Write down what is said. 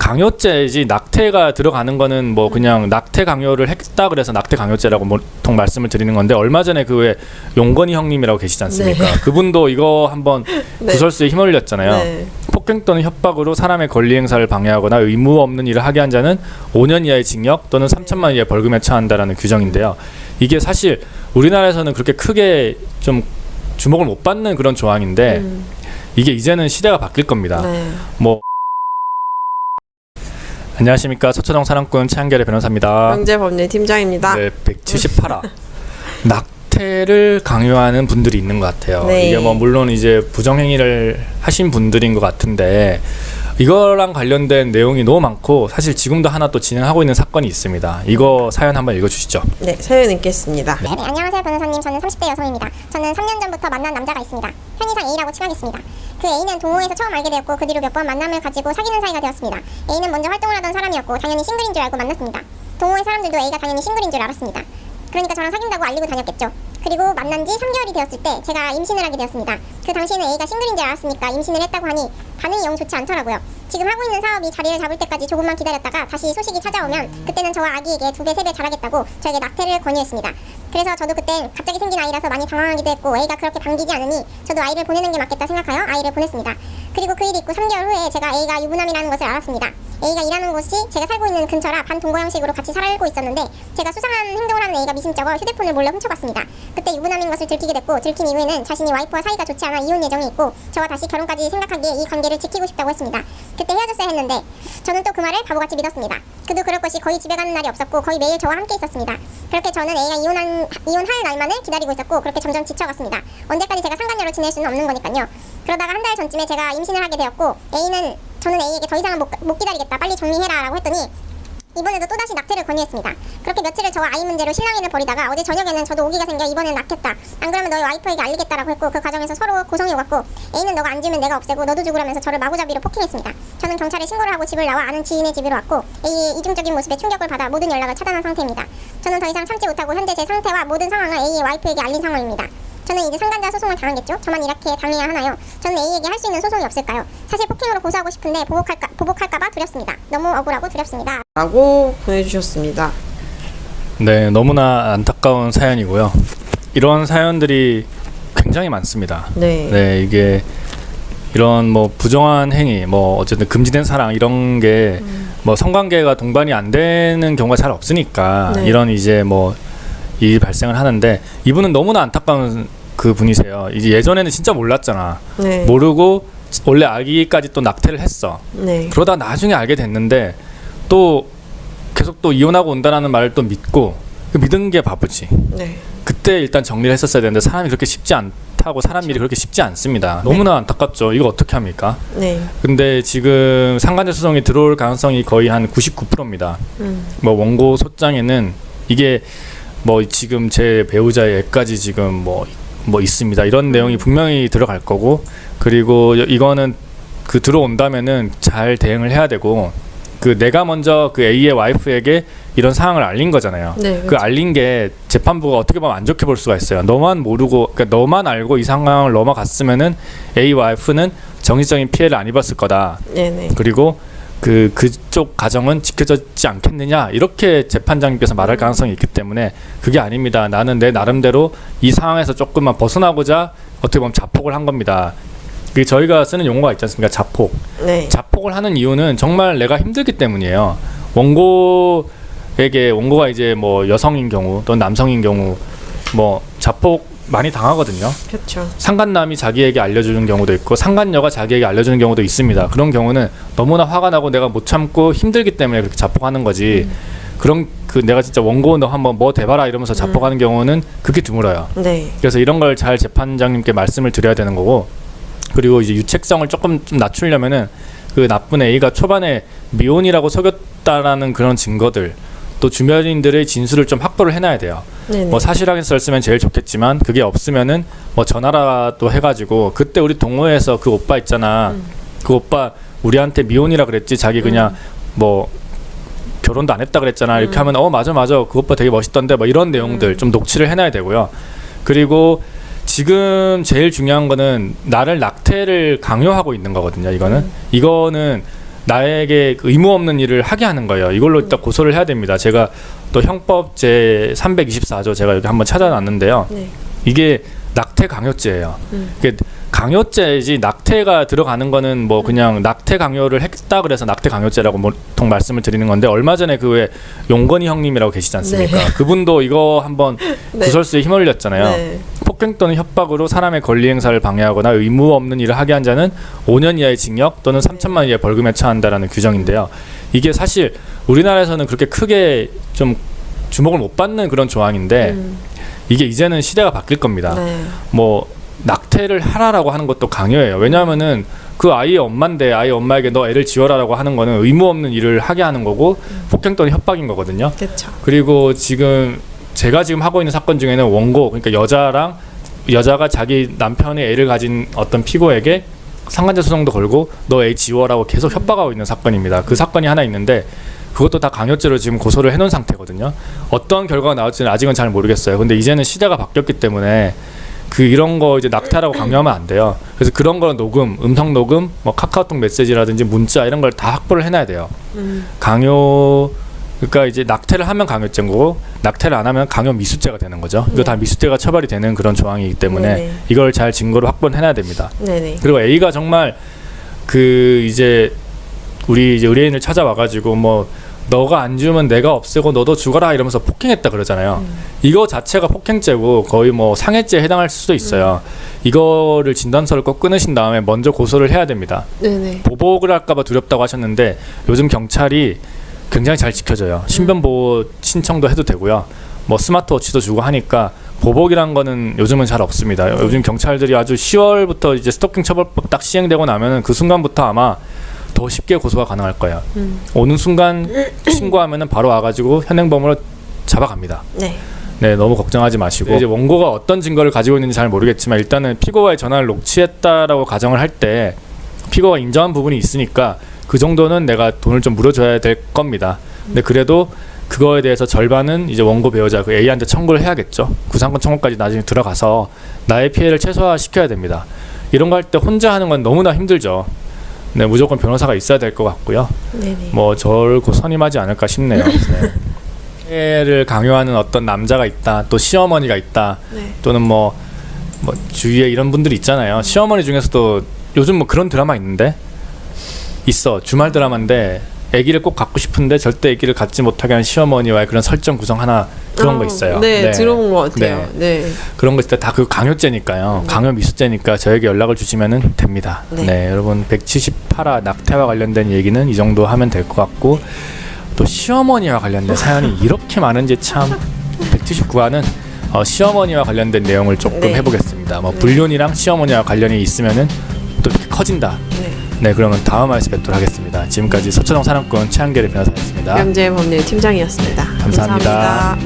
강요죄지 낙태가 들어가는 거는 뭐 그냥 낙태 강요를 했다 그래서 낙태 강요죄라고 보통 말씀을 드리는 건데 얼마 전에 그 왜 용건이 형님이라고 계시지 않습니까? 네. 그분도 이거 한번 네. 구설수에 힘을렸잖아요. 네. 폭행 또는 협박으로 사람의 권리 행사를 방해하거나 의무 없는 일을 하게 한 자는 5년 이하의 징역 또는 3천만 원 이하의 벌금에 처한다라는 규정인데요. 이게 사실 우리나라에서는 그렇게 크게 좀 주목을 못 받는 그런 조항인데 이게 이제는 시대가 바뀔 겁니다. 네. 뭐 안녕하십니까, 서초동 사랑꾼 최한결의 변호사입니다. 명재법률 팀장입니다. 네, 178화 낙태를 강요하는 분들이 있는 것 같아요. 네. 이게 뭐 물론 이제 부정행위를 하신 분들인 것 같은데 이거랑 관련된 내용이 너무 많고 사실 지금도 하나 또 진행하고 있는 사건이 있습니다. 이거 사연 한번 읽어주시죠. 네, 사연 읽겠습니다. 네, 안녕하세요 변호사님. 저는 30대 여성입니다. 저는 3년 전부터 만난 남자가 있습니다. 편의상 A라고 칭하겠습니다. 그 A는 동호회에서 처음 알게 되었고 그 뒤로 몇 번 만남을 가지고 사귀는 사이가 되었습니다. A는 먼저 활동을 하던 사람이었고 당연히 싱글인 줄 알고 만났습니다. 동호회 사람들도 A가 당연히 싱글인 줄 알았습니다. 그러니까 저랑 사귄다고 알리고 다녔겠죠. 그리고 만난 지 3개월이 되었을 때 제가 임신을 하게 되었습니다. 그 당시에는 A가 싱글인 줄 알았으니까 임신을 했다고 하니 반응이 영 좋지 않더라고요. 지금 하고 있는 사업이 자리를 잡을 때까지 조금만 기다렸다가 다시 소식이 찾아오면 그때는 저와 아기에게 2배, 3배 잘하겠다고 저에게 낙태를 권유했습니다. 그래서 저도 그땐 갑자기 생긴 아이라서 많이 당황하기도 했고 A가 그렇게 반기지 않으니 저도 아이를 보내는 게 맞겠다 생각하여 아이를 보냈습니다. 그리고 그 일이 있고 3개월 후에 제가 A가 유부남이라는 것을 알았습니다. A가 일하는 곳이 제가 살고 있는 근처라 반동거 형식으로 같이 살고 있었는데 제가 수상한 행동을 하는 A가 미심쩍어 휴대폰을 몰래 훔쳐봤습니다. 그때 유부남인 것을 들키게 됐고 들킨 이후에는 자신이 와이프와 사이가 좋지 않아 이혼 예정이 있고 저와 다시 결혼까지 생각하기에 이 관계를 지키고 싶다고 했습니다. 그때 헤어졌어야 했는데 저는 또 그 말을 바보같이 믿었습니다. 그도 그럴 것이 거의 집에 가는 날이 없었고 거의 매일 저와 함께 있었습니다. 그렇게 저는 A가 이혼할 날만을 기다리고 있었고 그렇게 점점 지쳐갔습니다. 언제까지 제가 상간녀로 지낼 수는 없는 거니까요. 그러다가 한 달 전쯤에 제가 임신을 하게 되었고 저는 A에게 더 이상은 못 기다리겠다, 빨리 정리해라 라고 했더니 이번에도 또다시 낙태를 권유했습니다. 그렇게 며칠을 저와 아이 문제로 실랑이를 벌이다가 어제 저녁에는 저도 오기가 생겨 이번엔 낳겠다, 안 그러면 너희 와이프에게 알리겠다라고 했고 그 과정에서 서로 고성이 오갔고 A는 너가 안 주면 내가 없애고 너도 죽으라면서 저를 마구잡이로 폭행했습니다. 저는 경찰에 신고를 하고 집을 나와 아는 지인의 집으로 왔고 A의 이중적인 모습에 충격을 받아 모든 연락을 차단한 상태입니다. 저는 더 이상 참지 못하고 현재 제 상태와 모든 상황을 A의 와이프에게 알린 상황입니다. 저는 이제 상간자 소송을 당하겠죠? 저만 이렇게 당해야 하나요? 저는 A에게 할 수 있는 소송이 없을까요? 사실 폭행으로 고소하고 싶은데 보복할까봐 두렵습니다. 너무 억울하고 두렵습니다. 라고 보내주셨습니다. 네, 너무나 안타까운 사연이고요. 이런 사연들이 굉장히 많습니다. 네. 네, 이게 이런 뭐 부정한 행위, 뭐 어쨌든 금지된 사랑 이런 게 뭐 성관계가 동반이 안 되는 경우가 잘 없으니까 네. 이런 이제 뭐 일이 발생을 하는데 이분은 너무나 안타까운 그 분이세요. 이제 예전에는 진짜 몰랐잖아. 네. 모르고 원래 아기까지 또 낙태를 했어. 네. 그러다 나중에 알게 됐는데 또 계속 또 이혼하고 온다라는 말을 또 믿고 그 믿은 게 바보지. 네. 그때 일단 정리를 했었어야 되는데 사람이 그렇게 쉽지 않다고 사람 일이 그렇게 쉽지 않습니다. 너무나 안타깝죠. 이거 어떻게 합니까? 네. 근데 지금 상간자 소송이 들어올 가능성이 거의 한 99%입니다. 뭐 원고 소장에는 이게 뭐 지금 제 배우자의 애까지 지금 뭐 있습니다. 이런 내용이 분명히 들어갈 거고, 그리고 이거는 그 들어온다면은 잘 대응을 해야 되고, 그 내가 먼저 그 A의 와이프에게 이런 상황을 알린 거잖아요. 네, 그 그렇죠. 알린 게 재판부가 어떻게 보면 안 좋게 볼 수가 있어요. 너만 모르고, 그러니까 너만 알고 이 상황을 넘어갔으면은 A 와이프는 정신적인 피해를 안 입었을 거다. 네네. 그리고 그쪽 가정은 지켜졌지 않겠느냐, 이렇게 재판장님께서 말할 가능성이 있기 때문에 그게 아닙니다. 나는 내 나름대로 이 상황에서 조금만 벗어나고자 어떻게 보면 자폭을 한 겁니다. 그 저희가 쓰는 용어가 있지 않습니까? 자폭. 네. 자폭을 하는 이유는 정말 내가 힘들기 때문이에요. 원고가 이제 뭐 여성인 경우 또는 남성인 경우 뭐 자폭 많이 당하거든요. 그렇죠. 상간남이 자기에게 알려주는 경우도 있고 상간녀가 자기에게 알려주는 경우도 있습니다. 그런 경우는 너무나 화가 나고 내가 못 참고 힘들기 때문에 그렇게 자폭하는 거지. 그런 그 내가 진짜 원고 너 한번 뭐 대봐라 이러면서 자폭하는 경우는 그게 드물어요. 네. 그래서 이런 걸 잘 재판장님께 말씀을 드려야 되는 거고, 그리고 이제 유책성을 조금 좀 낮추려면은 그 나쁜 A가 초반에 미혼이라고 속였다라는 그런 증거들, 또 주변인들의 진술을 좀 확보를 해놔야 돼요. 네네. 뭐 사실하게 썼으면 제일 좋겠지만 그게 없으면은 뭐 전화라도 해가지고, 그때 우리 동호회에서 그 오빠 있잖아. 그 오빠 우리한테 미혼이라 그랬지, 자기 그냥 뭐 결혼도 안 했다 그랬잖아. 이렇게 하면 맞아 그 오빠 되게 멋있던데 뭐 이런 내용들 좀 녹취를 해놔야 되고요. 그리고 지금 제일 중요한 거는 나를 낙태를 강요하고 있는 거거든요. 이거는 나에게 그 의무 없는 일을 하게 하는 거예요. 이걸로 일단 고소를 해야 됩니다. 제가 또 형법 제 324조 제가 여기 한번 찾아놨는데요. 네. 이게 낙태 강요죄예요. 이게 강요죄이지 낙태가 들어가는 거는 뭐 그냥 낙태 강요를 했다 그래서 낙태 강요죄라고 보통 말씀을 드리는 건데, 얼마 전에 그 왜 용건이 형님이라고 계시지 않습니까? 네. 그분도 이거 한번 네. 구설수에 휘말렸잖아요. 네. 폭행 또는 협박으로 사람의 권리 행사를 방해하거나 의무 없는 일을 하게 한 자는 5년 이하의 징역 또는 3천만 원 이하의 벌금에 처한다라는 규정인데요. 이게 사실 우리나라에서는 그렇게 크게 좀 주목을 못 받는 그런 조항인데 이게 이제는 시대가 바뀔 겁니다. 네. 뭐 낙태를 하라라고 하는 것도 강요예요. 왜냐하면은 그 아이의 엄마인데 아이 엄마에게 너 애를 지워라라고 하는 거는 의무 없는 일을 하게 하는 거고 폭행 또는 협박인 거거든요. 그렇죠. 그리고 지금 제가 지금 하고 있는 사건 중에는 원고, 그러니까 여자가 자기 남편의 애를 가진 어떤 피고에게 상간자 소송도 걸고 너 애 지워라고 계속 협박하고 있는 사건입니다. 그 사건이 하나 있는데 그것도 다 강요죄로 지금 고소를 해놓은 상태거든요. 어떤 결과가 나올지는 아직은 잘 모르겠어요. 근데 이제는 시대가 바뀌었기 때문에 그 이런 거 이제 낙태라고 강요하면 안 돼요. 그래서 그런 거 녹음, 음성 녹음, 뭐 카카오톡 메시지라든지 문자 이런 걸 다 확보를 해놔야 돼요. 강요, 그러니까 이제 낙태를 하면 강요죄인 거고 낙태를 안 하면 강요 미수죄가 되는 거죠. 이거 다 미수죄가 처벌이 되는 그런 조항이기 때문에 네네. 이걸 잘 증거로 확보를 해놔야 됩니다. 네네. 그리고 A가 정말 그 이제 우리 이제 의뢰인을 찾아와가지고 뭐 너가 안 주면 내가 없애고 너도 죽어라 이러면서 폭행했다 그러잖아요. 이거 자체가 폭행죄고 거의 뭐 상해죄에 해당할 수도 있어요. 이거를 진단서를 꼭 끊으신 다음에 먼저 고소를 해야 됩니다. 네네. 보복을 할까봐 두렵다고 하셨는데 요즘 경찰이 굉장히 잘 지켜줘요. 신변보호 신청도 해도 되고요. 뭐 스마트워치도 주고 하니까 보복이란 거는 요즘은 잘 없습니다. 요즘 경찰들이 아주 10월부터 이제 스토킹 처벌법 딱 시행되고 나면은 그 순간부터 아마 더 쉽게 고소가 가능할 거예요. 오는 순간 신고하면은 바로 와가지고 현행범으로 잡아갑니다. 네. 네, 너무 걱정하지 마시고 이제 원고가 어떤 증거를 가지고 있는지 잘 모르겠지만 일단은 피고와의 전화를 녹취했다라고 가정을 할 때 피고가 인정한 부분이 있으니까 그 정도는 내가 돈을 좀 물어줘야 될 겁니다. 근데 그래도 그거에 대해서 절반은 이제 원고 배우자 그 A한테 청구를 해야겠죠. 구상권 청구까지 나중에 들어가서 나의 피해를 최소화시켜야 됩니다. 이런 거 할 때 혼자 하는 건 너무나 힘들죠. 네, 무조건 변호사가 있어야 될 것 같고요. 네네. 뭐 저를 곧 선임하지 않을까 싶네요. 네. 피해를 강요하는 어떤 남자가 있다, 또 시어머니가 있다, 네. 또는 뭐 주위에 이런 분들이 있잖아요. 시어머니 중에서도 요즘 뭐 그런 드라마 있는데 있어. 주말 드라마인데 아기를 꼭 갖고 싶은데 절대 아기를 갖지 못하게 하는 시어머니와의 그런 설정 구성 하나 그런 거 있어요. 네, 들어본 것 같아요. 네. 네. 그런 거 있을 때 다 그 강요죄니까요. 강요 미수죄니까 저에게 연락을 주시면 됩니다. 네. 네, 여러분 178화 낙태와 관련된 얘기는 이 정도 하면 될 것 같고 또 시어머니와 관련된 사연이 이렇게 많은지 참 179화는 시어머니와 관련된 내용을 조금 네. 해보겠습니다. 뭐 불륜이랑 시어머니와 관련이 있으면은 또 이렇게 커진다. 네. 네, 그러면 다음 화에서 뵙도록 하겠습니다. 지금까지 서초동 사람꾼 최한결의 변호사였습니다. 명재 법률 팀장이었습니다. 감사합니다.